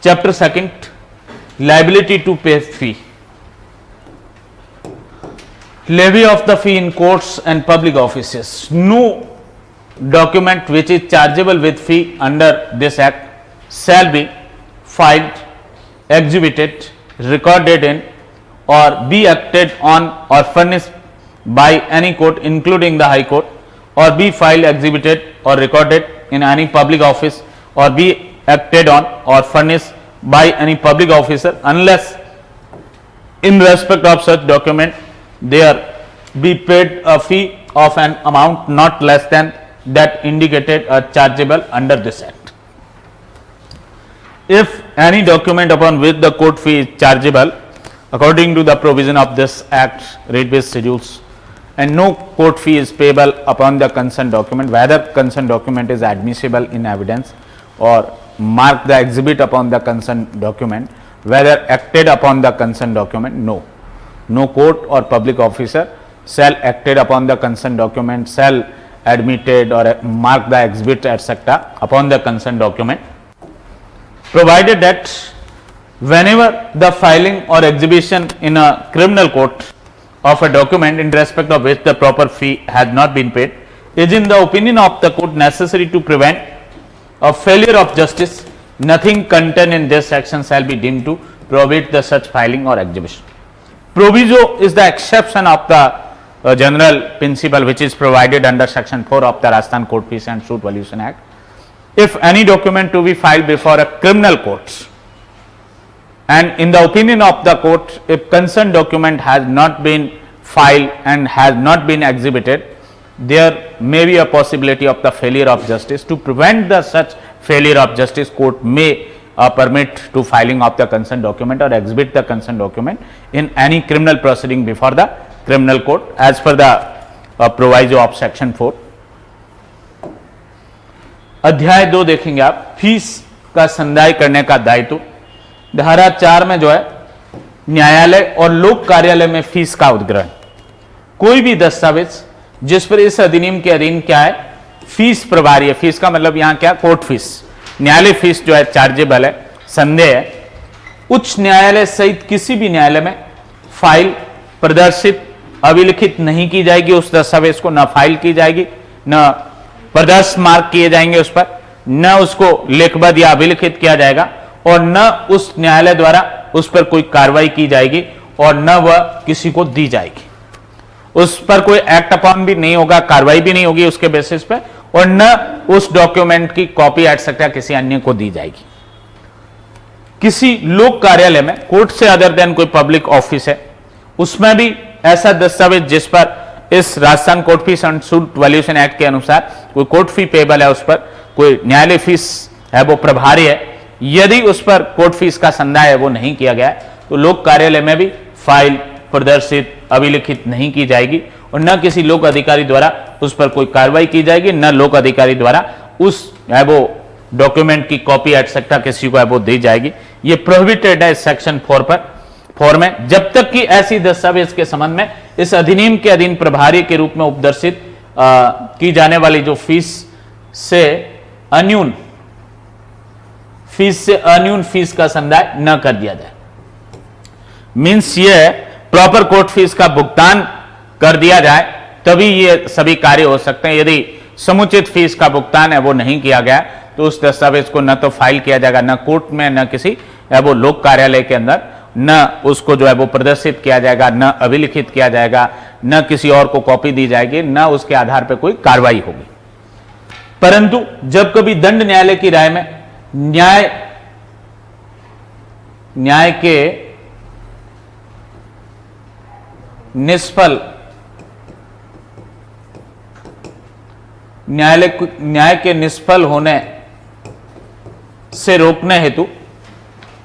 Chapter 2, liability to pay fee. Levy of the fee in courts and public offices. No document which is chargeable with fee under this act shall be filed, exhibited, recorded in, or be acted on or furnished by any court including the High Court, or be filed, exhibited, or recorded in any public office, or be acted on or furnished by any public officer unless in respect of such document there be paid a fee of an amount not less than that indicated or chargeable under this act. If any document upon which the court fee is chargeable according to the provision of this act, rate-based schedules, and no court fee is payable upon the concerned document, whether concerned document is admissible in evidence or mark the exhibit upon the concerned document, whether acted upon the concerned document, no court or public officer shall acted upon the concerned document, shall admitted or mark the exhibit etc. upon the concerned document, provided that whenever the filing or exhibition in a criminal court of a document in respect of which the proper fee has not been paid is in the opinion of the court necessary to prevent a failure of justice, nothing contained in this section shall be deemed to prohibit the such filing or exhibition. Proviso is the exception of the general principle which is provided under section 4 of the Rajasthan Court Fees and Suit Valuation Act. If any document to be filed before a criminal court and in the opinion of the court, if concerned document has not been filed and has not been exhibited, there may be a possibility of the failure of justice. To prevent the such failure of justice, court may permit to filing of the concerned document or exhibit the concerned document in any criminal proceeding before the criminal court as per the proviso of section 4. अध्याय 2 देखेंगे आप, fees का संदाय करने का दायित्व। धारा 4 में जो है न्यायालय और लोक कार्यालय में फीस का उद्ग्रहण। कोई भी दस्तावेज जिस पर इस अधिनियम के अधीन क्या है, फीस प्रभारी है। फीस का मतलब यहां क्या, कोर्ट फीस, न्यायालय फीस जो है चार्जेबल है, संदेह है। उच्च न्यायालय सहित किसी भी न्यायालय में फाइल प्रदर्शित अभिलिखित नहीं की जाएगी, उस दस्तावेज को न फाइल की जाएगी, न प्रदर्शित मार्क किए जाएंगे उस पर, न उसको लेखबद्ध या अभिलिखित किया जाएगा और न उस न्यायालय द्वारा उस पर कोई कार्रवाई की जाएगी और न वह किसी को दी जाएगी। उस पर कोई एक्ट अपॉन भी नहीं होगा, कार्रवाई भी नहीं होगी उसके बेसिस पे, और न उस डॉक्यूमेंट की कॉपी एटसेट्रा किसी अन्य को दी जाएगी। किसी लोक कार्यालय में कोर्ट से अदर देन कोई पब्लिक ऑफिस है, उसमें भी ऐसा दस्तावेज जिस पर इस Rajasthan court fees and suit valuation act के अनुसार कोई कोर्ट फी पेबल है, उस पर कोई न्यायालय फीस है वो प्रभारी है, यदि उस पर कोर्ट फीस का संदाय है वो नहीं किया गया है तो लोक कार्यालय में भी फाइल प्रदर्शित अभिलिखित नहीं की जाएगी और न किसी लोक अधिकारी द्वारा उस पर कोई कार्रवाई की जाएगी, न लोक अधिकारी द्वारा उस है वो डॉक्यूमेंट की कॉपी एटसेट्रा किसी को है वो दी जाएगी। ये प्रोहिबिटेड है सेक्शन 4 में, जब तक कि ऐसी दस्तावेज के संबंध में इस अधिनियम के अधीन प्रभारी के रूप में उपदर्शित की जाने वाली जो फीस से अन्यून फीस का संदाय न कर दिया जाए। मीन्स ये प्रॉपर कोर्ट फीस का भुगतान कर दिया जाए तभी ये सभी कार्य हो सकते हैं। यदि समुचित फीस का भुगतान है वो नहीं किया गया तो उस दस्तावेज को न तो फाइल किया जाएगा, न कोर्ट में, न किसी है वो लोक कार्यालय के अंदर, न उसको जो है वो प्रदर्शित किया जाएगा, न अभिलिखित किया जाएगा, न किसी और को कॉपी दी जाएगी, न उसके आधार पर कोई कार्रवाई होगी। परंतु जब कभी दंड न्यायालय की राय में न्याय के निष्फल होने से रोकने हेतु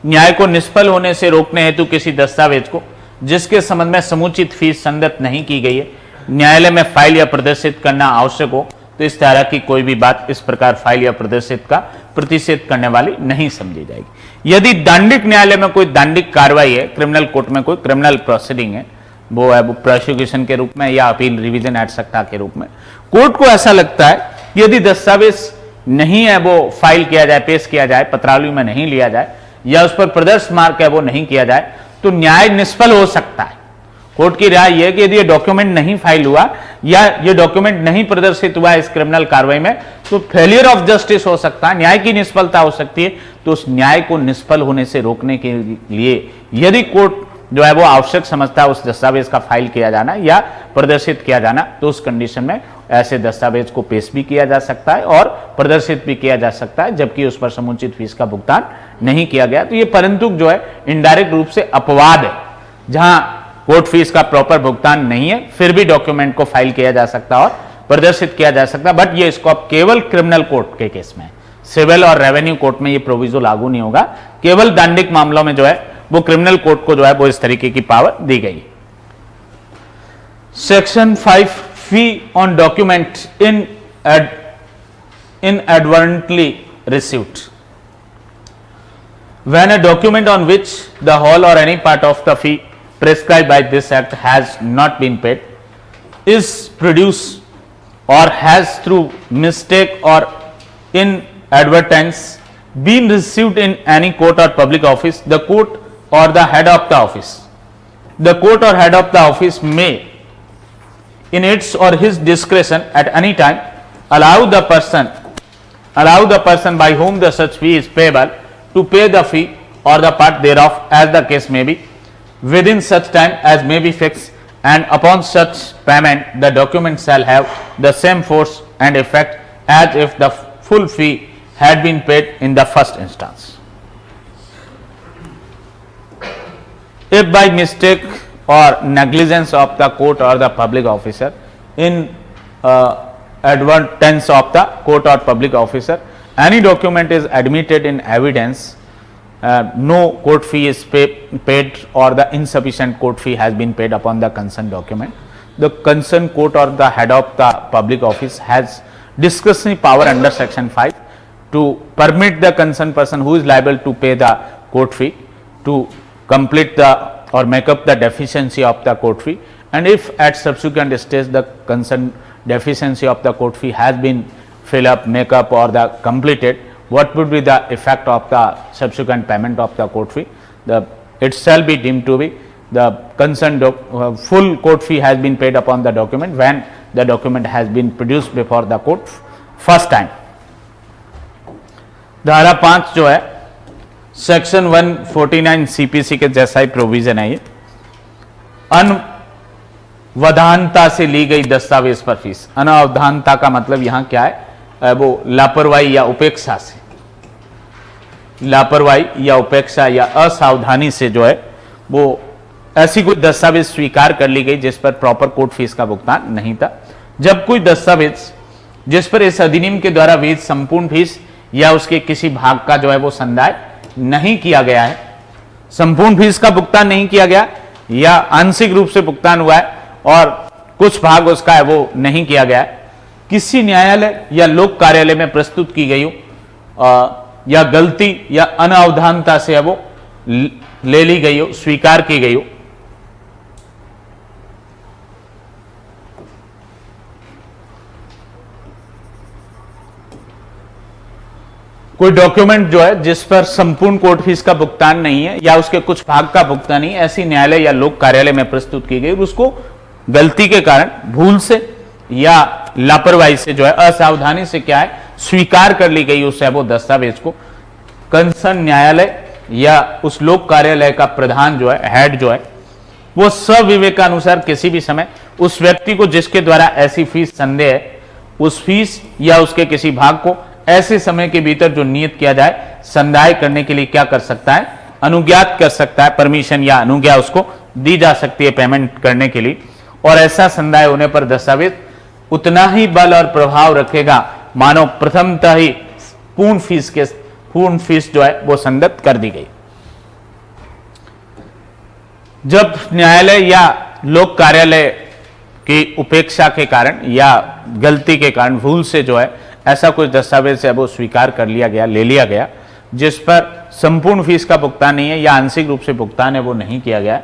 न्याय को निष्फल होने से रोकने हेतु किसी दस्तावेज को जिसके संबंध में समुचित फीस संगत नहीं की गई है न्यायालय में फाइल या प्रदर्शित करना आवश्यक हो तो इस तरह की कोई भी बात इस प्रकार फाइल या प्रदर्शित का प्रतिषेध करने वाली नहीं समझी जाएगी। यदि दांडिक न्यायालय में कोई दांडिक कार्रवाई है, क्रिमिनल कोर्ट में कोई क्रिमिनल प्रोसीडिंग है, वो है वो प्रोसिक्यूशन के रूप में या अपील रिवीजन एटसेट्रा के रूप में, कोर्ट को ऐसा लगता है यदि दस्तावेज नहीं है वो फाइल किया जाए, पेश किया जाए, पत्रावली में नहीं लिया जाए, या उस पर प्रदर्श मार्क है वो नहीं किया जाए तो न्याय निष्फल हो सकता है। कोर्ट की राय यह है कि यदि ये डॉक्यूमेंट नहीं फाइल हुआ या ये डॉक्यूमेंट नहीं प्रदर्शित हुआ इस क्रिमिनल कार्रवाई में तो फेलियर ऑफ जस्टिस हो सकता है, न्याय की निष्फलता हो सकती है। तो उस न्याय को निष्फल होने से रोकने के लिए यदि कोर्ट जो है वो आवश्यक समझता है उस दस्तावेज का फाइल किया जाना या प्रदर्शित किया जाना, तो उस कंडीशन में ऐसे दस्तावेज को पेश भी किया जा सकता है और प्रदर्शित भी किया जा सकता है, जबकि उस पर समुचित फीस का भुगतान नहीं किया गया। तो ये परंतु जो है इनडायरेक्ट रूप से अपवाद है, जहां कोर्ट फीस का प्रॉपर भुगतान नहीं है फिर भी डॉक्यूमेंट को फाइल किया जा सकता और प्रदर्शित किया जा सकता। बट ये स्कोप केवल क्रिमिनल कोर्ट के केस में, सिविल और रेवेन्यू कोर्ट में ये प्रोविजो लागू नहीं होगा। केवल दंडिक मामलों में जो है वो क्रिमिनल कोर्ट को जो है वो इस तरीके की पावर दी गई। Section 5 fee on document inadvertently received. When a document on which the whole or any part of the fee prescribed by this act has not been paid is produced or has through mistake or inadvertence been received in any court or public office, the court or the head of the office. The court or head of the office may, in its or his discretion at any time, allow the person by whom the such fee is payable to pay the fee or the part thereof as the case may be, within such time as may be fixed, and upon such payment the document shall have the same force and effect as if the full fee had been paid in the first instance. If by mistake or negligence of the court or the public officer, in advertence of the court or public officer, any document is admitted in evidence, no court fee is paid or the insufficient court fee has been paid upon the concerned document, the concerned court or the head of the public office has discretionary power under section 5 to permit the concerned person who is liable to pay the court fee to complete the or make up the deficiency of the court fee, and if at subsequent stage the concerned deficiency of the court fee has been fill up, make up or the completed, what would be the effect of the subsequent payment of the court fee? It shall be deemed to be the concerned full court fee has been paid upon the document when the document has been produced before the court first time. धारा 5 जो है section 149 CPC के जैसा ही provision है। ये अनवधानता से ली गई दस्तावेज पर फीस। अनवधानता का मतलब यहां क्या है, वो लापरवाही या उपेक्षा से, लापरवाही या उपेक्षा या असावधानी से जो है वो ऐसी कोई दस्तावेज स्वीकार कर ली गई जिस पर प्रॉपर कोर्ट फीस का भुगतान नहीं था। जब कोई दस्तावेज जिस पर इस अधिनियम के द्वारा विहित संपूर्ण फीस या उसके किसी भाग का जो है वो संदाय नहीं किया गया है, संपूर्ण फीस का भुगतान नहीं किया गया या आंशिक रूप से भुगतान हुआ है और कुछ भाग उसका है वो नहीं किया गया है, किसी न्यायालय या लोक कार्यालय में प्रस्तुत की गई हो या गलती या अनावधानता से है वो ले ली गई हो, स्वीकार की गई हो, कोई डॉक्यूमेंट जो है जिस पर संपूर्ण कोर्ट फीस का भुगतान नहीं है या उसके कुछ भाग का भुगतान नहीं, ऐसी न्यायालय या लोक कार्यालय में प्रस्तुत की गई, उसको गलती के कारण, भूल से या लापरवाही से जो है, असावधानी से क्या है, स्वीकार कर ली गई उस वो दस्तावेज को, कंसर्न न्यायालय या उस लोक कार्यालय का प्रधान जो है, हेड जो है, वो सविवेकानुसार किसी भी समय उस व्यक्ति को जिसके द्वारा ऐसी फीस संदेह है, उस फीस या उसके किसी भाग को ऐसे समय के भीतर जो नियत किया जाए संदाय करने के लिए क्या कर सकता है, अनुज्ञात कर सकता है, परमिशन या अनुज्ञा उसको दी जा सकती है पेमेंट करने के लिए। और ऐसा संदाय होने पर दस्तावेज उतना ही बल और प्रभाव रखेगा मानो प्रथमतः ही पूर्ण फीस जो है वो संदत्त कर दी गई। जब न्यायालय या लोक कार्यालय की उपेक्षा के कारण या गलती के कारण, भूल से जो है ऐसा कुछ दस्तावेज है वो स्वीकार कर लिया गया, ले लिया गया, जिस पर संपूर्ण फीस का भुगतान नहीं है या आंशिक रूप से भुगतान है वो नहीं किया गया,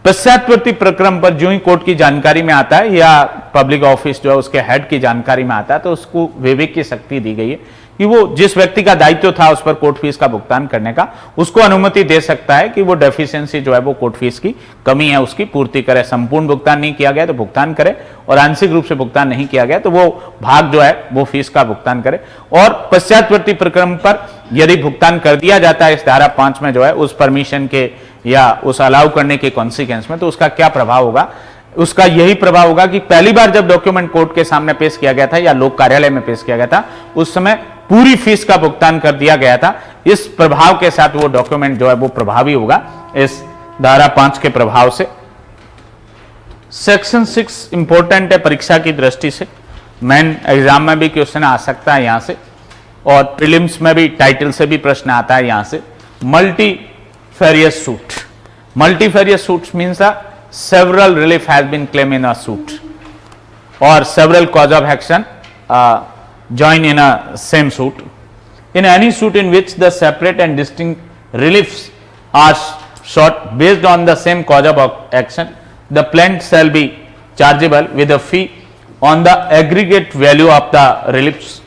पश्चातवर्ती प्रक्रम पर जो ही कोर्ट की जानकारी में आता है या पब्लिक ऑफिस जो है उसके हेड की जानकारी में आता है, तो उसको विवेक की शक्ति दी गई है कि वो जिस व्यक्ति का दायित्व था उस पर कोर्ट फीस का भुगतान करने का, उसको अनुमति दे सकता है कि वो डेफिशिएंसी जो है वो कोर्ट फीस की कमी है उसकी पूर्ति करे। संपूर्ण भुगतान नहीं किया गया तो भुगतान करे, और आंशिक रूप से भुगतान नहीं किया गया तो वो भाग जो है वो फीस का भुगतान करे। और पश्चातवर्ती प्रक्रम पर यदि भुगतान कर दिया जाता है इस धारा 5 में जो है उस परमिशन के या उस अलाउ करने के कॉन्सिक्वेंस में, तो उसका क्या प्रभाव होगा? उसका यही प्रभाव होगा कि पहली बार जब डॉक्यूमेंट कोर्ट के सामने पेश किया गया था या लोक कार्यालय में पेश किया गया था उस समय पूरी फीस का भुगतान कर दिया गया था। इस प्रभाव के साथ वो डॉक्यूमेंट जो है वो प्रभावी होगा इस धारा 5 के प्रभाव से। सेक्शन 6 इंपॉर्टेंट है परीक्षा की दृष्टि से, मेन एग्जाम में भी क्वेश्चन आ सकता है यहां से, और प्रीलिम्स में भी टाइटल से भी प्रश्न आता है यहां से। Multifarious suit, multifarious suit means several relief has been claimed in a suit or several cause of action join in a same suit. In any suit in which the separate and distinct reliefs are sought based on the same cause of action, the plaintiff shall be chargeable with a fee on the aggregate value of the reliefs,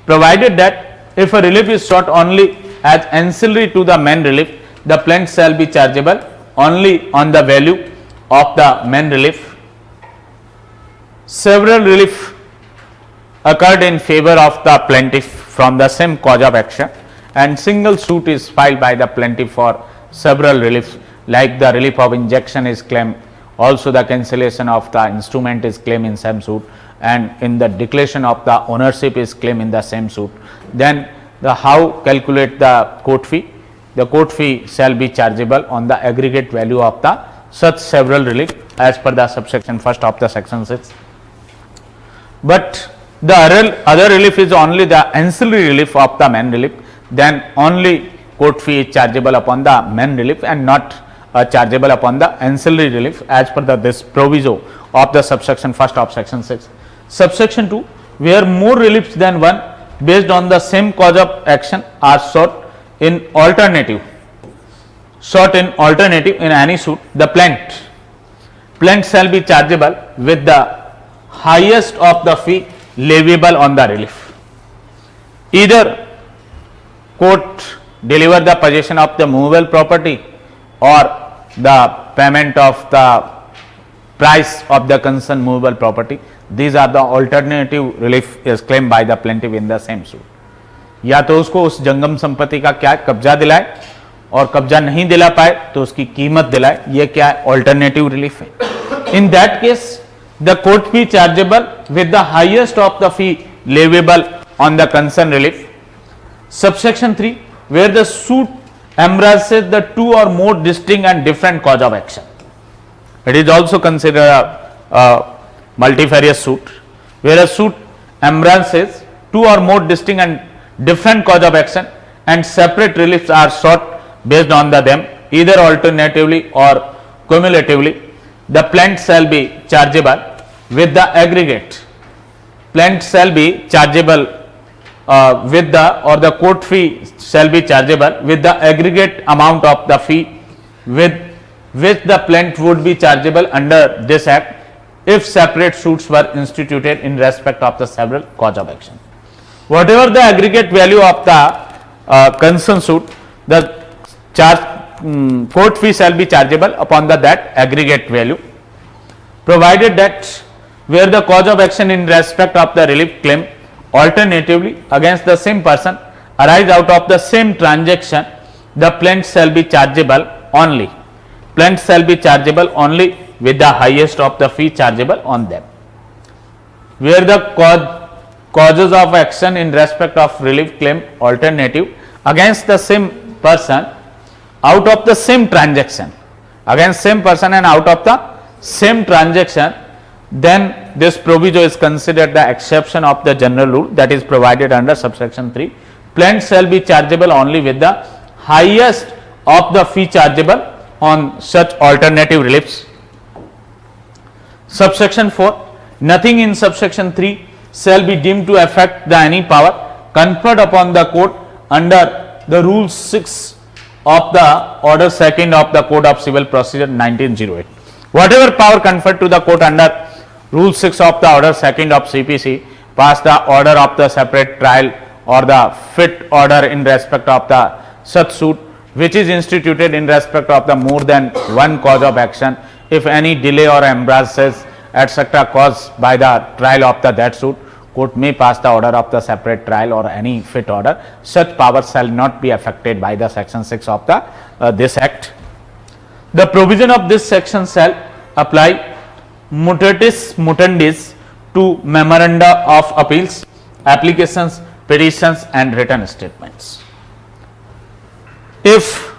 provided that if a relief is sought only as ancillary to the main relief, the plaintiff shall be chargeable only on the value of the main relief. Several relief occurred in favor of the plaintiff from the same cause of action, and single suit is filed by the plaintiff for several reliefs, like the relief of injection is claimed, also the cancellation of the instrument is claimed in same suit, and in the declaration of the ownership is claimed in the same suit. Then the how calculate the court fee? The court fee shall be chargeable on the aggregate value of the such several relief as per the subsection 1st of the section 6. But the other relief is only the ancillary relief of the main relief, then only court fee is chargeable upon the main relief and not chargeable upon the ancillary relief as per this proviso of the subsection 1st of section 6. Subsection 2, where more reliefs than one based on the same cause of action are sought in alternative in any suit, the plaintiff shall be chargeable with the highest of the fee leviable on the relief. Either court deliver the possession of the movable property or the payment of the price of the concerned movable property. These are the alternative relief is claimed by the plaintiff in the same suit. या तो उसको उस जंगम संपत्ति का क्या कब्जा दिलाए, और कब्जा नहीं दिला पाए तो उसकी कीमत दिलाए, ये क्या है? ऑल्टरनेटिव रिलीफ है। In that case the court fee chargeable with the highest of the fee leviable on the concern relief. Subsection 3, where the suit embraces the two or more distinct and different cause of action. It is also considered a multifarious suit, where a suit embraces two or more distinct and different cause of action and separate reliefs are sought based on them either alternatively or cumulatively. The plaintiff shall be chargeable with the aggregate. Plaintiff shall be chargeable with the court fee shall be chargeable with the aggregate amount of the fee with which the plaintiff would be chargeable under this act if separate suits were instituted in respect of the several cause of action. Whatever the aggregate value of the concerned suit, the court fee shall be chargeable upon that aggregate value, provided that where the cause of action in respect of the relief claim alternatively against the same person arise out of the same transaction, the plaintiff shall be chargeable only. Plaintiff shall be chargeable only with the highest of the fee chargeable on them. Where the causes of action in respect of relief claim alternative against the same person out of the same transaction, against same person and out of the same transaction, then this proviso is considered the exception of the general rule that is provided under subsection 3. Plaintiff shall be chargeable only with the highest of the fee chargeable on such alternative reliefs. Subsection 4, nothing in subsection 3 shall be deemed to affect the any power conferred upon the court under the rule 6 of the order 2nd of the Code of Civil Procedure 1908. Whatever power conferred to the court under rule 6 of the order 2nd of CPC, pass the order of the separate trial or the fit order in respect of the such suit which is instituted in respect of the more than one cause of action, if any delay or embarrasses etc. caused by the trial of the that suit, court may pass the order of the separate trial or any fit order. Such power shall not be affected by the section 6 of the this act. The provision of this section shall apply mutatis mutandis to memoranda of appeals, applications, petitions and written statements. If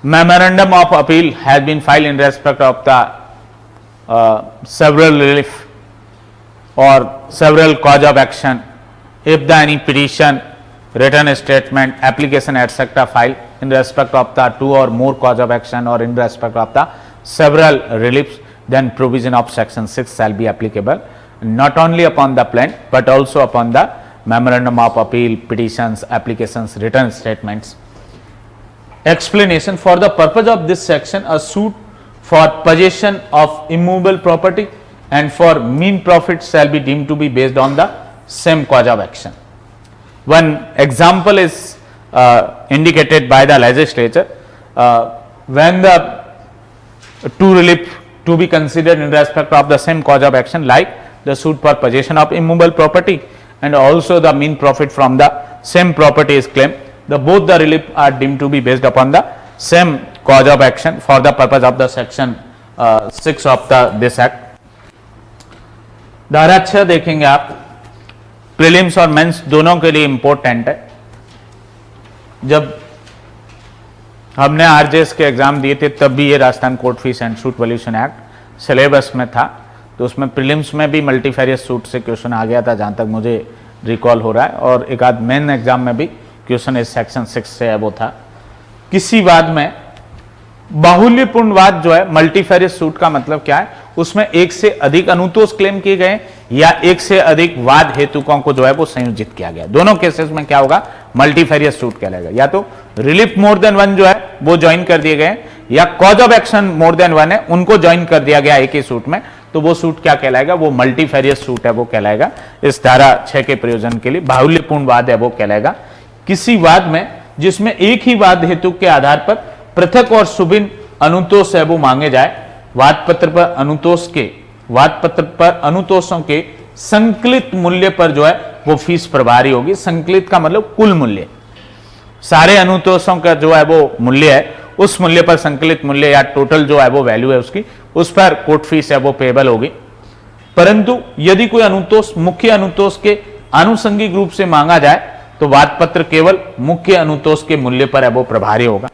memorandum of appeal has been filed in respect of the several relief or several cause of action, if the any petition, written statement, application etc. filed in respect of the two or more cause of action or in respect of the several reliefs, then provision of section 6 shall be applicable not only upon the plaintiff but also upon the memorandum of appeal, petitions, applications, written statements. Explanation: for the purpose of this section, a suit for possession of immovable property and for mean profit shall be deemed to be based on the same cause of action. One example is indicated by the legislature when the two relief to be considered in respect of the same cause of action, like the suit for possession of immovable property and also the mean profit from the same property is claimed, both the relief are deemed to be based upon the same cause of action for the purpose of the section 6 of the this act. धारा 6 देखेंगे आप, prelims और mains दोनों के लिए important है। जब हमने आरजेएस के एग्जाम दिए थे तब भी ये Rajasthan court fees and suit valuation act syllabus में था, तो उसमें प्रीलिम्स में भी मल्टीफेरियस सूट से क्वेश्चन आ गया था जहां तक मुझे रिकॉल हो रहा है, और एक आध मेन एग्जाम में भी क्वेश्चन इस सेक्शन 6 से है वो था। किसी वाद में बाहुल्यपूर्ण वाद जो है, मल्टीफेरियस सूट का मतलब क्या है, उसमें एक से अधिक अनुतोष क्लेम किए गए या एक से अधिक वाद हेतुकों को जो है वो संयोजित किया गया। दोनों केसेस में क्या होगा, मल्टीफेरियस सूट कहलाएगा। या तो रिलीफ मोर देन वन जो है वो ज्वाइन कर दिए गए, या cause of action more than one है उनको ज्वाइन कर दिया गया एक ही सूट में, तो वो सूट क्या कहलाएगा, वो मल्टीफेरियस सूट है वो कहलाएगा। इस धारा 6 के प्रयोजन के लिए बाहुल्यपूर्ण वाद है वो कहलाएगा। किसी वाद में जिसमें एक ही वाद हेतु के आधार पर पृथक और सुभिन्न अनुतोष है वो मांगे जाए, वाद पत्र पर अनुतोषों के संकलित मूल्य पर जो है वो फीस प्रभारी होगी। संकलित का मतलब कुल मूल्य, सारे अनुतोषों का जो है वो मूल्य है, उस मूल्य पर संकलित मूल्य या टोटल जो है वो वैल्यू है उसकी, उस पर कोर्ट फीस है वो पेबल होगी। परंतु यदि कोई अनुतोष मुख्य अनुतोष के आनुषंगिक रूप से मांगा जाए तो वाद पत्र केवल मुख्य अनुतोष के मूल्य पर है वो प्रभारी होगा।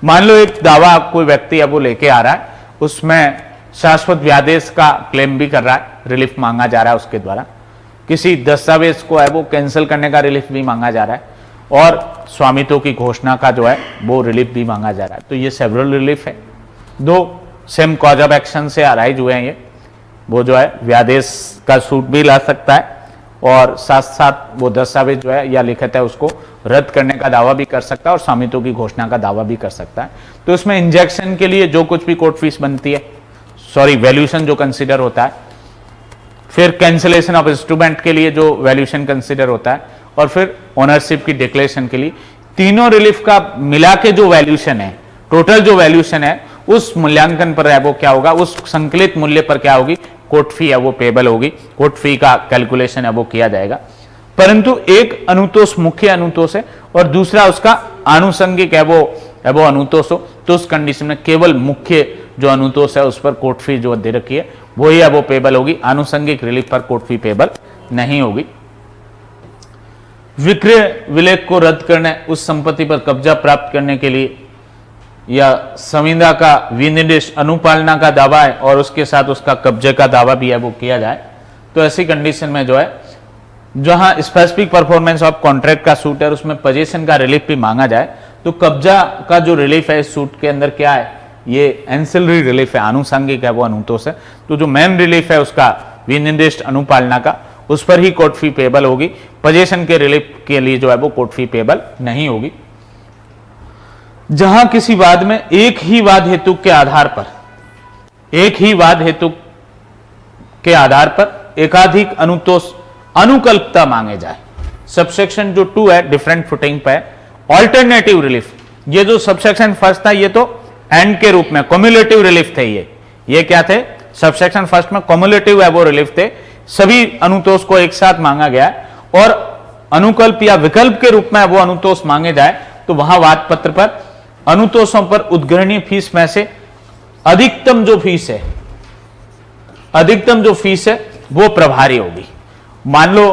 मान लो एक दावा कोई व्यक्ति है वो लेके आ रहा है, उसमें शाश्वत व्यादेश का क्लेम भी कर रहा है, रिलीफ मांगा जा रहा है उसके द्वारा, किसी दस्तावेज को है वो कैंसिल करने का रिलीफ भी मांगा जा रहा है, और स्वामित्व की घोषणा का जो है वो रिलीफ भी मांगा जा रहा है। तो ये सेवरल रिलीफ है, दो सेम कॉज ऑफ एक्शन से अराइज हुए हैं ये, वो जो है व्यादेश का सूट भी ला सकता है और साथ साथ वो दस्तावेज जो है या लिखित है उसको रद्द करने का दावा भी कर सकता है और स्वामित्व की घोषणा का दावा भी कर सकता है। तो इसमें इंजेक्शन के लिए जो कुछ भी कोर्ट फीस बनती है, वैल्यूएशन जो कंसीडर होता है, फिर कैंसिलेशन ऑफ इंस्ट्रूमेंट के लिए जो वैल्यूएशन कंसीडर होता है, और फिर ओनरशिप की डिक्लेरेशन के लिए, तीनों रिलीफ का मिला के जो वैल्यूएशन है, टोटल जो वैल्यूएशन है, उस मूल्यांकन पर है वो क्या होगा, उस संकलित मूल्य पर क्या होगी, कोर्ट फी है वो पेबल होगी, कोर्ट फी का कैलकुलेशन है वो किया जाएगा। परंतु एक अनुतोष मुख्य अनुतोष है और दूसरा उसका आनुषंगिक है वो अनुतोष हो, तो उस कंडीशन में केवल मुख्य जो अनुतोष है उस पर कोर्ट फी जो दे रखी है वही है वो पेबल होगी, आनुषंगिक रिलीफ पर कोर्ट फी पेबल नहीं होगी। विक्रय विलेख को रद्द करने, उस संपत्ति पर कब्जा प्राप्त करने के लिए, या संविदा का विनिर्देश अनुपालना का दावा है और उसके साथ उसका कब्जे का दावा भी है वो किया जाए, तो ऐसी कंडीशन में जो है जहां स्पेसिफिक परफॉर्मेंस ऑफ कॉन्ट्रैक्ट का सूट है उसमें पोजीशन का रिलीफ भी मांगा जाए, तो कब्जा का जो रिलीफ है इस सूट के अंदर क्या है, ये एंसिलरी रिलीफ है, आनुषंगिक है वो अनुतोष है। तो जो मेन रिलीफ है उसका विनिर्देश अनुपालना का, उस पर ही कोर्ट फी पेबल होगी, पोजीशन के रिलीफ के लिए जो है वो कोर्ट फी पेबल नहीं होगी। जहां किसी वाद में एक ही वाद हेतु के आधार पर एकाधिक अनुतोष अनुकल्पता मांगे जाए, सबसेक्शन जो 2 है डिफरेंट फुटिंग पे ऑल्टरनेटिव रिलीफ। ये जो सबसेक्शन फर्स्ट था ये तो एंड के रूप में कम्युलेटिव रिलीफ थे। ये क्या थे? सबसेक्शन फर्स्ट में कम्युलेटिव है वो रिलीफ थे, सभी अनुतोष को एक साथ मांगा गया और अनुकल्प या विकल्प के रूप में वो अनुतोष मांगे जाए तो वहां वाद पत्र पर अनुतोषों पर उद्ग्रहणीय फीस में से अधिकतम जो फीस है वो प्रभारी होगी। मान लो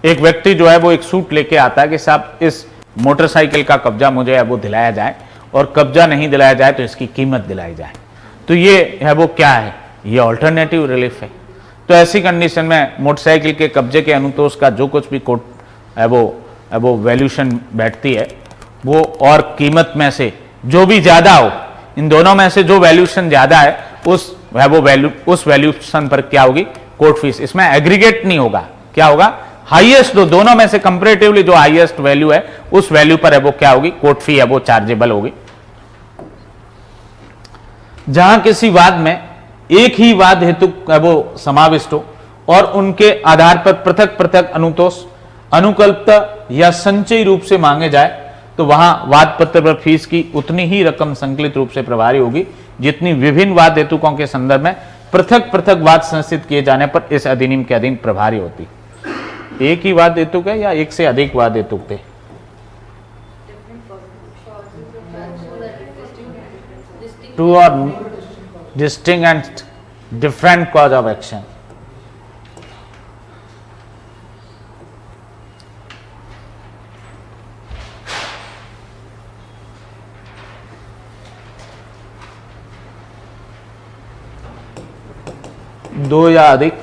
एक व्यक्ति जो है वो एक सूट लेके आता है कि साहब इस मोटरसाइकिल का कब्जा मुझे है वो दिलाया जाए और कब्जा नहीं दिलाया जाए तो इसकी कीमत दिलाई जाए, तो ये है वो क्या है? ये ऑल्टरनेटिव रिलीफ है। तो ऐसी कंडीशन में मोटरसाइकिल के कब्जे के अनुतोष का जो कुछ भी कोर्ट है वो वैल्यूशन बैठती है वो और कीमत में से जो भी ज्यादा हो, इन दोनों में से जो वैल्यूशन ज्यादा है उस वैल्यूशन पर क्या होगी? Court fees. इसमें एग्रीगेट नहीं होगा, क्या होगा? हाईएस्ट दोनों में से कंपैरेटिवली जो हाईएस्ट वैल्यू है उस वैल्यू पर है वो क्या होगी? कोर्ट फी है वो चार्जेबल होगी। जहां किसी वाद में एक ही वाद हेतु वो समाविष्ट हो और उनके आधार पर पृथक पृथक अनुतोष अनुकल्पता या संचयी रूप से मांगे जाए तो वहां वाद पत्र पर फीस की उतनी ही रकम संकलित रूप से प्रभारी होगी जितनी विभिन्न वाद हेतुकों के संदर्भ में पृथक पृथक वाद संस्थित किए जाने पर इस अधिनियम के अधीन प्रभारी होती। एक ही वाद हेतुक है या एक से अधिक वाद हेतुक थे? टू और distinct and different cause of action। दो या अधिक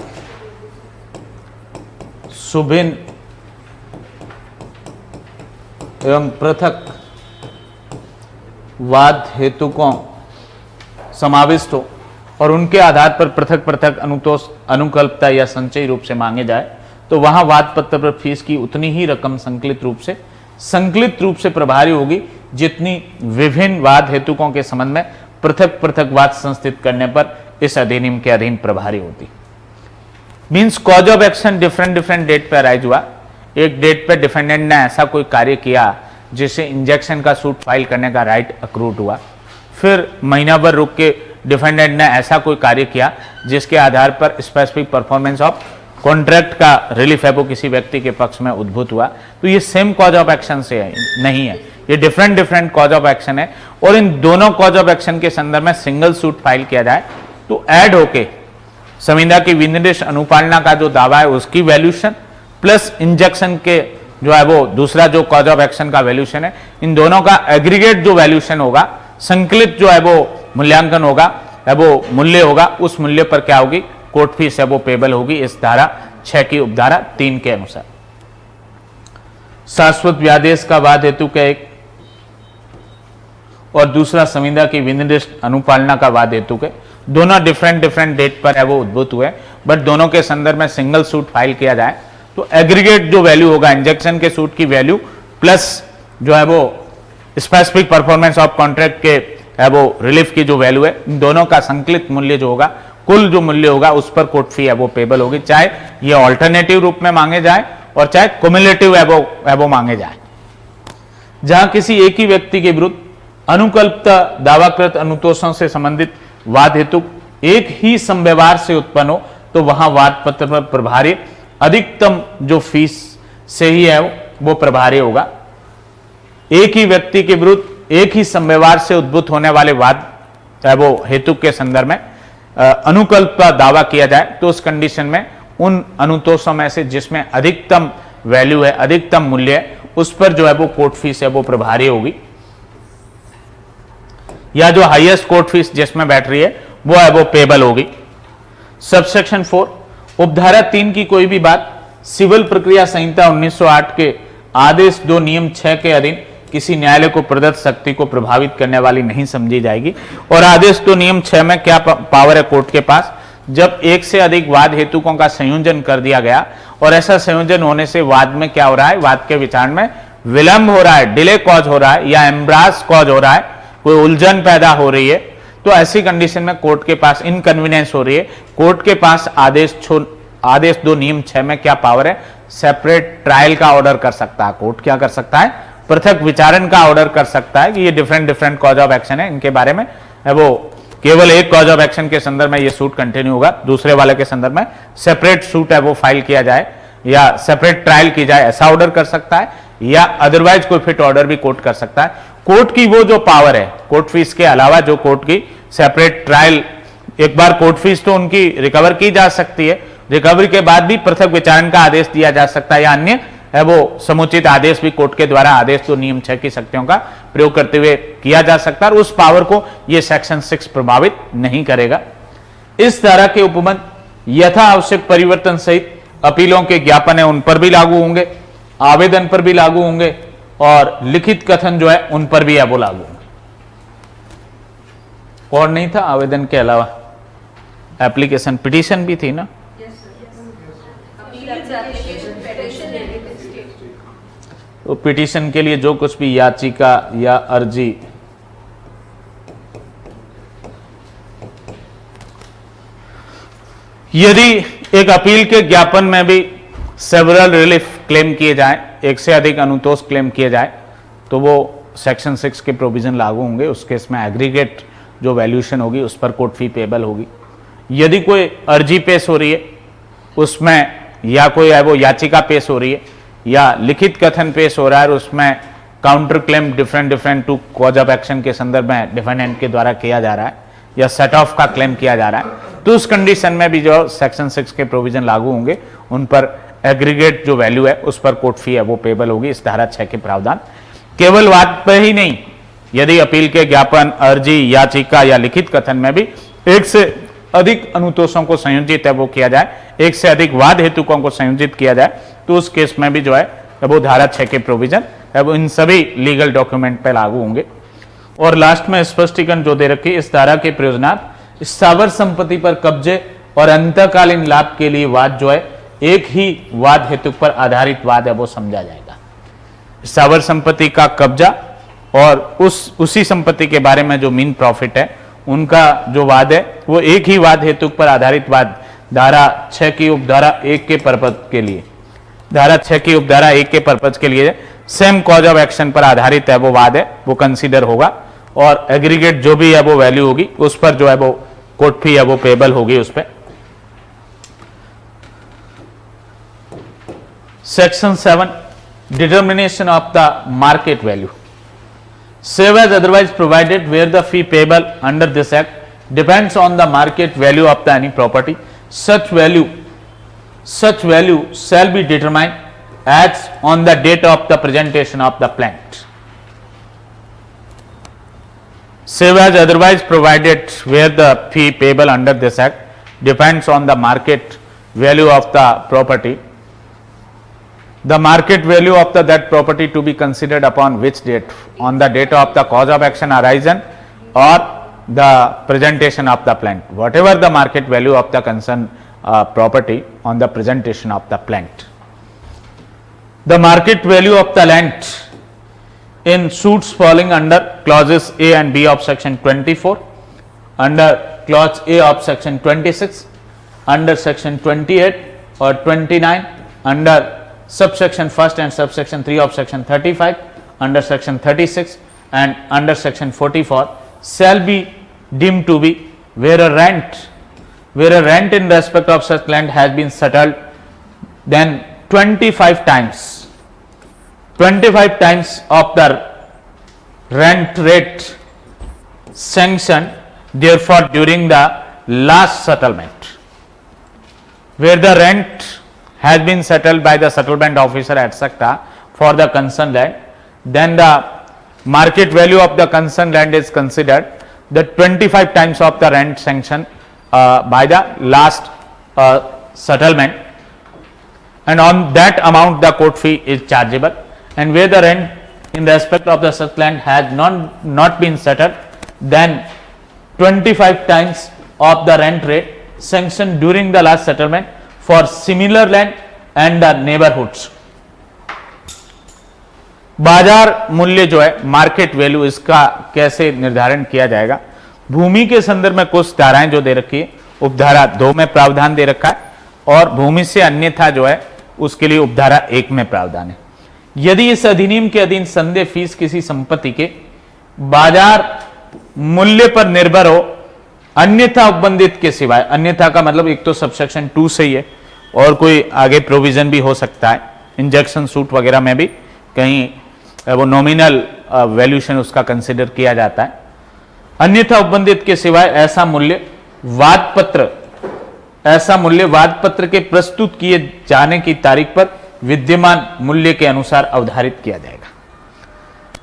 सुभिन्न एवं पृथक वाद हेतुकों समाविष्ट हो और उनके आधार पर पृथक पृथक अनुतोष अनुकल्पता या संचयी रूप से मांगे जाए तो वहां वाद पत्र पर फीस की उतनी ही रकम संकलित रूप से प्रभारी होगी जितनी विभिन्न वाद हेतुकों के संबंध में पृथक पृथक वाद संस्थित करने पर इस अधिनियम के अधीन प्रभारी होती। Means cause of action different date पर अराइज हुआ। एक डेट पर डिफेंडेंट ने ऐसा कोई कार्य किया जिससे इंजेक्शन का सूट फाइल करने का राइट अक्रूड हुआ, फिर महीना भर रुक के डिफेंडेंट ने ऐसा कोई कार्य किया जिसके आधार पर स्पेसिफिक परफॉर्मेंस ऑफ कॉन्ट्रैक्ट का रिलीफ है वो किसी व्यक्ति के पक्ष में उद्भूत हुआ, तो ये सेम कॉज ऑफ एक्शन से नहीं है, ये डिफरेंट कॉज ऑफ एक्शन है। और इन दोनों कॉज ऑफ एक्शन के संदर्भ में सिंगल सूट फाइल किया जाए तो ऐड होके संविदा की विनिर्देश अनुपालना का जो दावा है उसकी वैल्यूशन प्लस इंजेक्शन के जो है वो दूसरा जो कॉज ऑफ एक्शन का वैल्यूशन है, इन दोनों का एग्रीगेट जो वैल्यूशन होगा, संकलित जो है वो मूल्यांकन होगा है वो मूल्य होगा, उस मूल्य पर क्या होगी? कोर्ट फीस है वो पेबल होगी इस धारा 6 की उपधारा 3 के अनुसार। शाश्वत व्यादेश का वाद हेतु का एक और दूसरा संविदा की विनिर्दिष्ट अनुपालना का वाद हेतु के दोनों डिफरेंट डेट पर है वो उद्भूत हुए, बट दोनों के संदर्भ में सिंगल सूट फाइल किया जाए तो एग्रीगेट जो वैल्यू होगा इंजेक्शन के सूट की वैल्यू प्लस जो है वो स्पेसिफिक परफॉर्मेंस ऑफ कॉन्ट्रैक्ट के है वो रिलीफ की जो वैल्यू है, इन दोनों का संकलित मूल्य जो होगा, कुल जो मूल्य होगा उस पर कोर्ट फी है वो पेबल होगी, चाहे ये ऑल्टरनेटिव रूप में मांगे जाए और चाहे क्युमुलेटिव है वो मांगे जाए। जहां किसी एक ही व्यक्ति के विरुद्ध अनुकल्पता दावाकृत अनुतोषों से संबंधित वाद हेतु एक ही संव्यवहार से उत्पन्न हो तो वहां वाद पत्र पर प्रभारी अधिकतम जो फीस से ही है वो प्रभारी होगा। एक ही व्यक्ति के विरुद्ध एक ही संव्यवहार से उद्भूत होने वाले वाद वो हेतु के संदर्भ में अनुकल्प का दावा किया जाए तो उस कंडीशन में उन अनुतोषों में से जिसमें अधिकतम वैल्यू है, अधिकतम मूल्य है, उस पर जो है वो कोर्ट फीस है वो प्रभारी होगी, या जो हाईएस्ट कोर्ट फीस जिसमें बैठ रही है वो है वो पेबल होगी। सबसेक्शन 4 उपधारा 3 की कोई भी बात सिविल प्रक्रिया संहिता 1908 के आदेश 2 नियम 6 के अधीन किसी न्यायालय को प्रदत्त शक्ति को प्रभावित करने वाली नहीं समझी जाएगी। और आदेश 2 नियम 6 में क्या पावर है कोर्ट के पास? जब एक से अधिक वाद हेतुकों का संयोजन कर दिया गया और ऐसा संयोजन होने से वाद में क्या हो रहा है, वाद के विचार में विलंब हो रहा है, डिले कॉज हो रहा है या एम्ब्रास कॉज हो रहा है, कोई उलझन पैदा हो रही है, तो ऐसी कंडीशन में कोर्ट के पास इनकन्वीनियंस हो रही है, कोर्ट के पास आदेश 2 नियम 6 में क्या पावर है? सेपरेट ट्रायल का ऑर्डर कर सकता है। कोर्ट क्या कर सकता है, पृथक विचारण का ऑर्डर कर सकता है कि ये different different cause of action है, इनके बारे में है वो केवल एक कॉज ऑफ एक्शन के संदर्भ में ये सूट कंटिन्यू होगा, दूसरे वाले के संदर्भ में सेपरेट सूट है वो फाइल किया जाए या सेपरेट ट्रायल की जाए, ऐसा ऑर्डर कर सकता है, या अदरवाइज कोई फिट ऑर्डर भी कोर्ट कर सकता है। कोर्ट की वो जो पावर है, कोर्ट फीस के अलावा जो कोर्ट की सेपरेट ट्रायल, एक बार कोर्ट फीस तो उनकी रिकवर की जा सकती है, रिकवरी के बाद भी पृथक विचारण का आदेश दिया जा सकता है या अन्य है वो समुचित आदेश भी कोर्ट के द्वारा आदेश तो नियम 6 की शक्तियों का प्रयोग करते हुए किया जा सकता है, और उस पावर को यह सेक्शन 6 प्रभावित नहीं करेगा। इस तरह के उपबंध यथा आवश्यक परिवर्तन सहित अपीलों के ज्ञापन है उन पर भी लागू होंगे, आवेदन पर भी लागू होंगे, और लिखित कथन जो है उन पर भी है वो लागू होंगे। और नहीं था आवेदन के अलावा एप्लीकेशन पिटीशन भी थी ना, तो पिटीशन के लिए जो कुछ भी याचिका या अर्जी यदि एक अपील के ज्ञापन में भी सेवरल रिलीफ क्लेम किए जाए, एक से अधिक अनुतोष क्लेम किए जाए, तो वो सेक्शन 6 के प्रोविजन लागू होंगे। उस केस में एग्रीगेट जो वैल्यूएशन होगी उस पर कोर्ट फी पेबल होगी। यदि कोई अर्जी पेश हो रही है उसमें, या कोई है वो याचिका पेश हो रही है या लिखित कथन पेश हो रहा है और उसमें counter claim different to cause of action के संदर्भ में डिफेंडेंट के द्वारा किया जा रहा है या सेट ऑफ का क्लेम किया जा रहा है, तो उस कंडीशन में भी जो सेक्शन 6 के प्रोविजन लागू होंगे, उन पर एग्रीगेट जो वैल्यू है उस पर कोर्ट फी है वो पेबल होगी। इस धारा 6 के प्रावधान केवल वाद पर ही नहीं, यदि अपील के ज्ञापन, अर्जी, याचिका या लिखित कथन में भी एक से अधिक अनुतोषों को संयोजित है वो किया जाए, एक से अधिक वाद हेतुकों को संयोजित किया जाए, तो उस केस में भी जो है वो धारा 6 के प्रोविजन है वो इन सभी लीगल डॉक्यूमेंट पर लागू होंगे। और लास्ट में स्पष्टीकरण जो दे रखी, इस धारा के प्रयोजनार्थ स्थावर संपत्ति पर कब्जे और अंतकालीन लाभ के लिए वाद जो है एक ही वाद हेतु पर आधारित वाद है वो समझा जाएगा। स्थावर संपत्ति का कब्जा और उसी संपत्ति के बारे में जो मीन प्रॉफिट है उनका जो वाद है वो एक ही वाद हेतु पर आधारित वाद धारा 6 की उपधारा 1 के पर्पज के लिए, धारा 6 की उपधारा 1 के पर्पज के लिए सेम कॉज ऑफ एक्शन पर आधारित है वो वाद है वो कंसीडर होगा, और एग्रीगेट जो भी है वो वैल्यू होगी उस पर जो है वो कोर्ट फी है वो पेबल होगी उस पर। Section 7 determination of the market value. Save as otherwise provided where the fee payable under this act depends on the market value of the any property. Such value shall be determined as on the date of the presentation of the plant. Save as otherwise provided where the fee payable under this act depends on the market value of the property. The market value of that property to be considered upon which date, on the date of the cause of action arisen or the presentation of the plant, whatever the market value of the concerned property on the presentation of the plant. The market value of the land in suits falling under clauses A and B of section 24, under clause A of section 26, under section 28 or 29, under subsection 1st and subsection 3 of section 35, under section 36 and under section 44 shall be deemed to be where a rent in respect of such land has been settled then 25 times of the rent rate sanctioned therefore during the last settlement, where the rent has been settled by the settlement officer etc. for the concerned land, then the market value of the concerned land is considered the 25 times of the rent sanctioned by the last settlement, and on that amount the court fee is chargeable. And where the rent in respect of the such land has not been settled, then 25 times of the rent rate sanctioned during the last settlement for similar land and the neighborhoods. बाजार मूल्य जो है market value, इसका कैसे निर्धारण किया जाएगा। भूमि के संदर्भ में कुछ धाराएं जो दे रखी है, उपधारा 2 में प्रावधान दे रखा है, और भूमि से अन्यथा जो है उसके लिए उपधारा 1 में प्रावधान है। यदि इस अधिनियम के अधीन संदेह फीस किसी संपत्ति के बाजार मूल्य पर निर्भर हो, अन्यथा उपबंधित के सिवाय, अन्यथा का मतलब एक तो सबसेक्शन 2 से ही है और कोई आगे प्रोविजन भी हो सकता है, इंजेक्शन सूट वगैरह में भी कहीं वो नॉमिनल वैल्यूएशन उसका कंसिडर किया जाता है। अन्यथा उपबंधित के सिवाय ऐसा मूल्य वाद पत्र के प्रस्तुत किए जाने की तारीख पर विद्यमान मूल्य के अनुसार अवधारित किया जाएगा।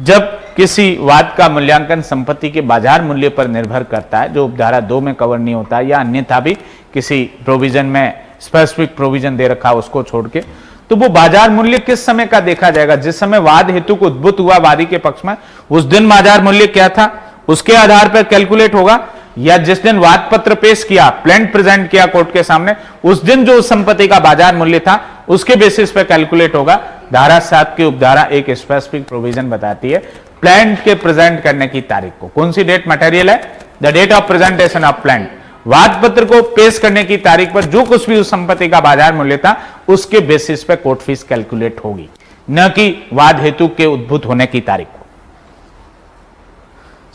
जब किसी वाद का मूल्यांकन संपत्ति के बाजार मूल्य पर निर्भर करता है, जो उपधारा 2 में कवर नहीं होता है, या अन्यथा भी किसी प्रोविजन में स्पेसिफिक प्रोविजन दे रखा उसको छोड़ के, तो वो बाजार मूल्य किस समय का देखा जाएगा? जिस समय वाद हेतु को उद्भूत हुआ वादी के पक्ष में, उस दिन बाजार मूल्य क्या था उसके आधार पर कैलकुलेट होगा, या जिस दिन वाद पत्र पेश किया, प्लेंट प्रेजेंट किया कोर्ट के सामने, उस दिन जो उस संपत्ति का बाजार मूल्य था उसके बेसिस पे कैलकुलेट होगा। धारा 7 की उपधारा एक स्पेसिफिक प्रोविजन बताती है प्लेंट के प्रेजेंट करने की तारीख को। कौन सी डेट मटेरियल है? The date of presentation of plaint. वाद पत्र को पेश करने की तारीख पर जो कुछ भी उस संपत्ति का बाजार मूल्य था उसके बेसिस पे कोर्ट फीस कैलकुलेट होगी, न कि वाद हेतु के उद्भूत होने की तारीख को।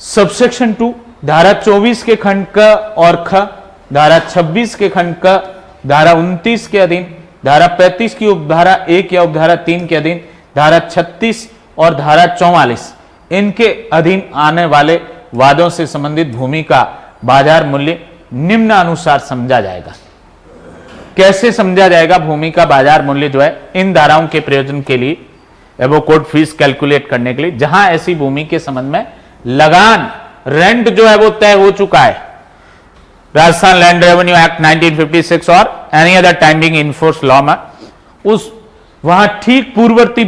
सबसेक्शन 2 धारा 24 के खंड क और ख, धारा 26 के खंड क, धारा 29 के अधीन, धारा 35 की उपधारा 1 या उपधारा 3 के अधीन, धारा 36 और धारा 44 इनके अधीन आने वाले वादों से संबंधित भूमि का बाजार मूल्य निम्न अनुसार समझा जाएगा। कैसे समझा जाएगा भूमि का बाजार मूल्य? जो है इन धाराओं के प्रयोजन के लिए वो कोर्ट फीस कैलकुलेट करने के लिए, जहां ऐसी भूमि के संबंध में लगान रेंट जो है वो तय हो चुका है, राजस्थान लैंड रेवेन्यू एक्ट 1956 और any other time being enforce law में, उस वहां ठीक पूर्ववर्ती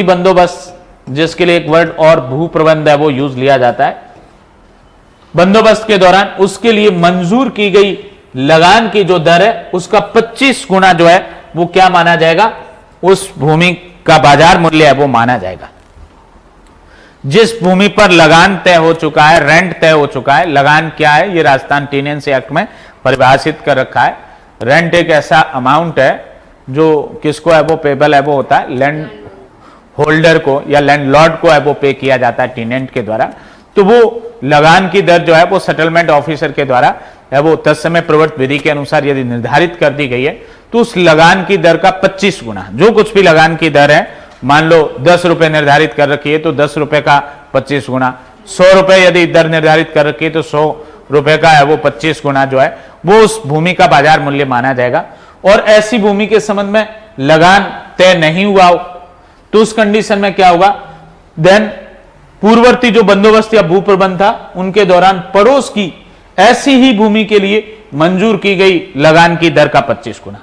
बंदोबस्त जिसके लिए एक वर्ड और भू प्रबंध है वो यूज लिया जाता है, बंदोबस्त के दौरान उसके लिए मंजूर की गई लगान की जो दर है उसका 25 गुना जो है वो क्या माना जाएगा? उस भूमि का बाजार मूल्य है वो माना जाएगा। जिस भूमि पर लगान तय हो चुका है, रेंट तय हो चुका है, लगान क्या है ये राजस्थान टेनेंसी एक्ट में परिभाषित कर रखा है। रेंट एक ऐसा अमाउंट है जो किसको है वो पेबल है वो होता है लैंड होल्डर को या लैंडलॉर्ड को है वो पे किया जाता है टेनेंट के द्वारा। तो वो लगान की दर जो है वो सेटलमेंट ऑफिसर के द्वारा है वो तत्समय प्रवर्त विधि के अनुसार यदि निर्धारित कर दी गई है तो उस लगान की दर का 25 गुना, जो कुछ भी लगान की दर है, मान लो 10 रुपए निर्धारित कर रखी है तो 10 रुपए का 25 गुना, 100 रुपए यदि दर निर्धारित कर रखी है तो 100 रुपए का है वो 25 गुना जो है वो उस भूमि का बाजार मूल्य माना जाएगा। और ऐसी भूमि के संबंध में लगान तय नहीं हुआ हो तो उस कंडीशन में क्या होगा? देन पूर्ववर्ती जो बंदोबस्त या भू प्रबंध था उनके दौरान पड़ोस की ऐसी ही भूमि के लिए मंजूर की गई लगान की दर का 25 गुना,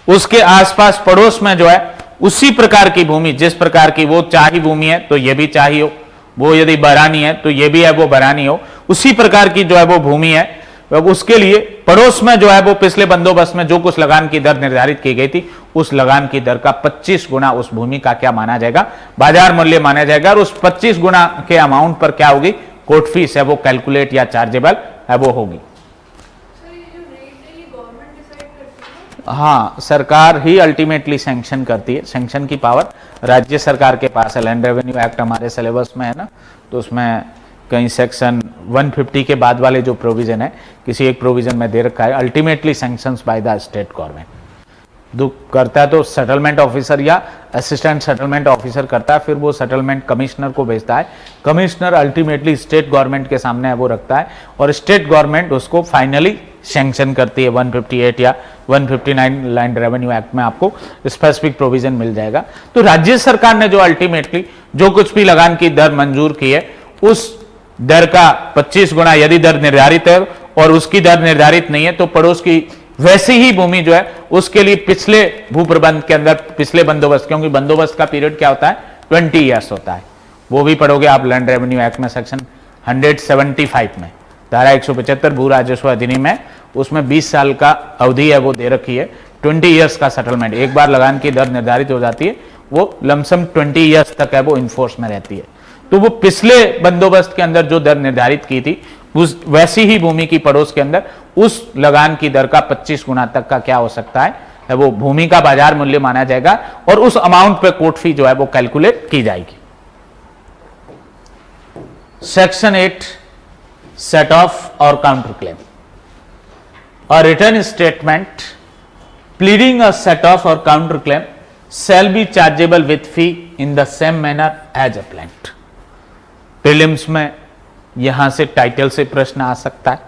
उसके आसपास पड़ोस में जो है उसी प्रकार की भूमि, जिस प्रकार की वो चाही भूमि है तो ये भी चाही हो, वो यदि बरानी है तो ये भी है वो बरानी हो, उसी प्रकार की जो है वो भूमि है उसके लिए पड़ोस में जो है वो पिछले बंदोबस्त में जो कुछ लगान की दर निर्धारित की गई थी उस लगान की दर का 25 गुना उस भूमि का क्या माना जाएगा? बाजार मूल्य माना जाएगा। और उस 25 गुना के अमाउंट पर क्या होगी? कोर्ट फीस है वो कैलकुलेट या चार्जेबल है वो होगी। हाँ, सरकार ही अल्टीमेटली सैंक्शन करती है, सैंक्शन की पावर राज्य सरकार के पास है। लैंड रेवेन्यू एक्ट हमारे सिलेबस में है ना, तो उसमें कहीं सेक्शन 150 के बाद वाले जो प्रोविजन है किसी एक प्रोविजन में दे रखा है ultimately sanctions by the state government. दुख करता है तो सेटलमेंट ऑफिसर या असिस्टेंट सेटलमेंट ऑफिसर करता है, फिर वो सेटलमेंट कमिश्नर को भेजता है, कमिश्नर अल्टीमेटली स्टेट गवर्नमेंट के सामने है वो रखता है और स्टेट गवर्नमेंट उसको फाइनली सैंक्शन करती है। 158 या 159 लैंड रेवेन्यू एक्ट में आपको स्पेसिफिक प्रोविजन मिल जाएगा। तो राज्य सरकार ने जो अल्टीमेटली जो कुछ भी लगान की दर मंजूर की है उस दर का 25 गुना यदि दर निर्धारित है और उसकी दर निर्धारित नहीं है तो पड़ोस की वैसी ही भूमि जो है उसके लिए पिछले भू प्रबंध के अंदर पिछले बंदोबस्त, क्योंकि बंदोबस्त का पीरियड क्या होता है 20 ईयर्स होता है, वो भी पढ़ोगे आप लैंड रेवेन्यू एक्ट में सेक्शन 175 में धारा 175 भू राजस्व अधिनियम है, उसमें 20 साल का अवधि है वो दे रखी है, 20 ईयर्स का सेटलमेंट। एक बार लगान की दर निर्धारित हो जाती है वो लमसम 20 ईयर्स तक है वो इन्फोर्स में रहती है। तो वो पिछले बंदोबस्त के अंदर जो दर निर्धारित की थी उस वैसी ही भूमि की पड़ोस के अंदर उस लगान की दर का 25 गुना तक का क्या हो सकता है वो भूमि का बाजार मूल्य माना जाएगा और उस अमाउंट पे कोर्ट फी जो है वो कैलकुलेट की जाएगी। Section 8 set off or counter claim. A return statement pleading a set off or counter claim shall be chargeable with fee in the same manner as applied। Prelims में यहां से title से प्रश्न आ सकता है।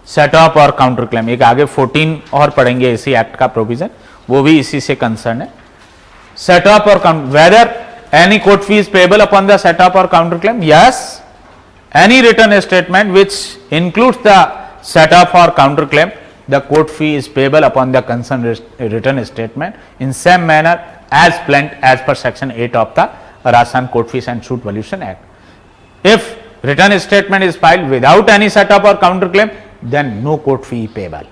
Set off or counter claim, एक आगे 14 और पढ़ेंगे इसी एक्ट का प्रोविजन, वो भी इसी से कंसर्न है। Set off or counter, whether any court fee is payable upon the set off or counter claim, yes any return statement which includes the set off or counter claim the court fee is payable upon the concerned return statement in same manner as planned as per section 8 of the Rajasthan Court Fees and Suit Valuation Act. If return statement is filed without any set off or counter claim, then no court fee payable.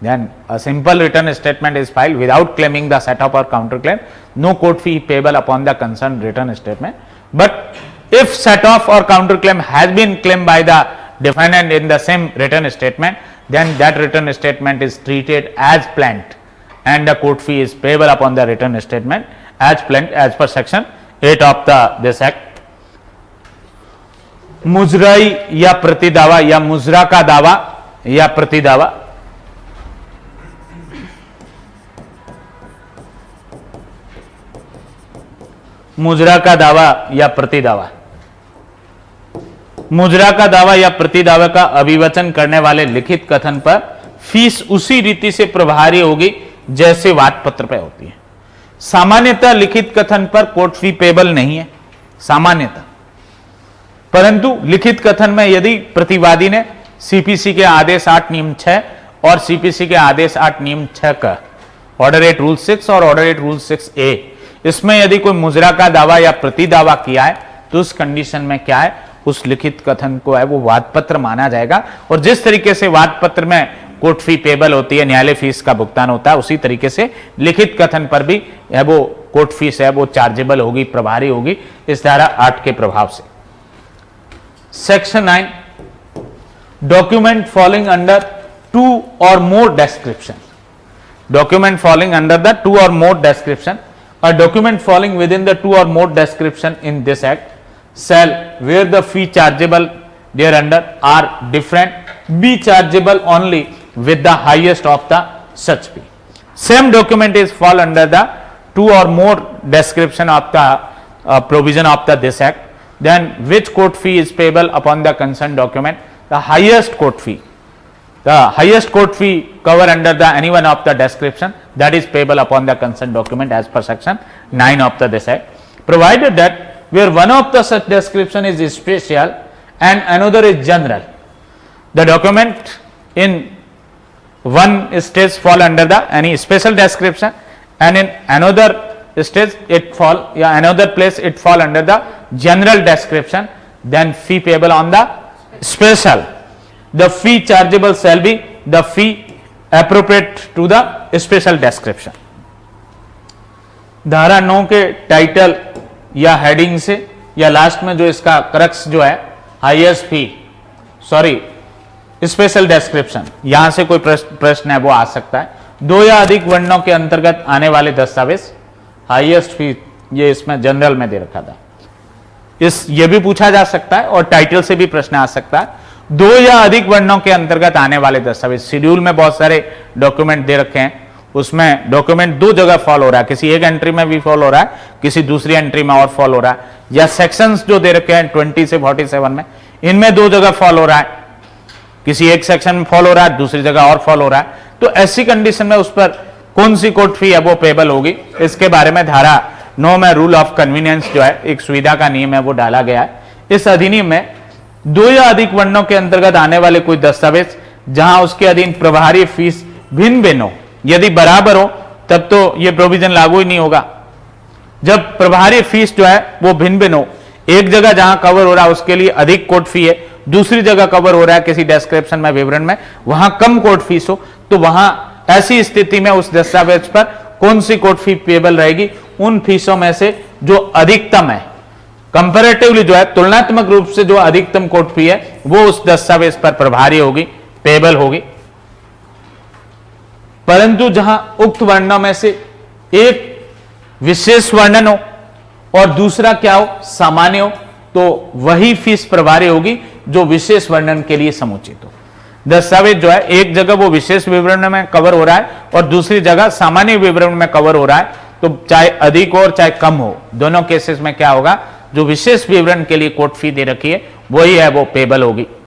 Then a simple return statement is filed without claiming the set off or counter claim, no court fee payable upon the concerned return statement. But if set off or counter claim has been claimed by the defendant in the same return statement, then that return statement is treated as planned and the court fee is payable upon the return statement as planned as per section 8 of this act. मुजराई या प्रतिदावा या मुजरा का दावा या प्रतिदावा, मुजरा का दावा या प्रतिदावा, मुजरा का दावा या प्रतिदावा का अभिवचन करने वाले लिखित कथन पर फीस उसी रीति से प्रभावी होगी जैसे वाद पत्र पे होती है। सामान्यतः लिखित कथन पर कोर्ट फी पेबल नहीं है सामान्यतः, परंतु लिखित कथन में यदि प्रतिवादी ने सीपीसी के आदेश 8 नियम 6 और सीपीसी के आदेश 8 नियम 6 का ऑर्डर 8 रूल 6 और ऑर्डर 8 रूल 6A इसमें यदि कोई मुजरा का दावा या प्रतिदावा किया है तो उस कंडीशन में क्या है, उस लिखित कथन को है वो वाद पत्र माना जाएगा। और जिस तरीके से वाद पत्र में कोर्ट फी पेबल होती है, न्यायालय फीस का भुगतान होता है, उसी तरीके से लिखित कथन पर भी है वो कोर्ट फीस है वो चार्जेबल होगी, प्रभावी होगी इस धारा 8 के प्रभाव से। Section 9 document falling under 2 or more description, document falling under the 2 or more description, a document falling within the 2 or more description in this act shall, where the fee chargeable thereunder are different, be chargeable only with the highest of the such fee. Same document is fall under the 2 or more description of the provision of this act, then which court fee is payable upon the concerned document, the highest court fee. The highest court fee cover under the any one of the description that is payable upon the concerned document as per section 9 of this act, provided that where one of the such description is special and another is general, the document in one stage fall under the any special description and in another stage it fall another place it fall under the general description, then fee payable on the special. The fee chargeable shall be the fee appropriate to the special description. धारा 9 के title या heading से या last में जो इसका crux जो है हाईएस्ट फी स्पेशल डिस्क्रिप्शन, यहां से कोई प्रश्न है वो आ सकता है। 2 या अधिक वर्णों के अंतर्गत आने वाले दस्तावेज हाईएस्ट फी, ये इसमें जनरल में दे रखा था, ये भी पूछा जा सकता है और टाइटल से भी प्रश्न आ सकता है। 2 या अधिक वर्णों के अंतर्गत आने वाले दस्तावेज, शेड्यूल में बहुत सारे डॉक्यूमेंट दे रखे हैं, उसमें डॉक्यूमेंट 2 जगह फॉल हो रहा है, किसी एक एंट्री में भी फॉल हो रहा है, किसी दूसरी एंट्री में और फॉल हो रहा है, या सेक्शंस जो दे रखे हैं 20 से 47 में, इनमें 2 जगह फॉल हो रहा है, किसी एक सेक्शन में फॉल हो रहा है, दूसरी जगह और फॉल हो रहा है, तो ऐसी कंडीशन में उस पर कौन सी कोर्ट फी है वो पेबल होगी, इसके बारे में धारा 9 में रूल ऑफ कन्वीनियंस जो है एक सुविधा का नियम है वो डाला गया है। इस अधिनियम में 2 या अधिक वर्णों के अंतर्गत आने वाले कोई दस्तावेज जहां उसके अधीन प्रभारी फीस भिन्न भिन्न हो, यदि बराबर हो तब तो यह प्रोविजन लागू ही नहीं होगा। जब प्रभारी फीस जो है वो भिन्न भिन्न हो, एक जगह जहां कवर हो रहा है उसके लिए अधिक कोर्ट फी है, दूसरी जगह कवर हो रहा है किसी डिस्क्रिप्शन में विवरण में वहां कम कोर्ट फीस हो, तो वहां ऐसी स्थिति में उस दस्तावेज पर कौन सी कोर्ट फी पेबल रहेगी, उन फीसों में से जो अधिकतम है कंपैरेटिवली जो है तुलनात्मक रूप से जो अधिकतम कोर्ट फी है वो उस दस्तावेज पर प्रभारी होगी, पेबल होगी। परंतु जहां उक्त वर्णनों में से एक विशेष वर्णन हो और दूसरा क्या हो, सामान्य हो, तो वही फीस प्रभारी होगी जो विशेष वर्णन के लिए समुचित हो। दस्तावेज जो है एक जगह वो विशेष विवरण में कवर हो रहा है और दूसरी जगह सामान्य विवरण में कवर हो रहा है, तो चाहे अधिक हो और चाहे कम हो, दोनों केसेस में क्या होगा, जो विशेष विवरण के लिए कोर्ट फी दे रखी है वही है वो पेबल होगी।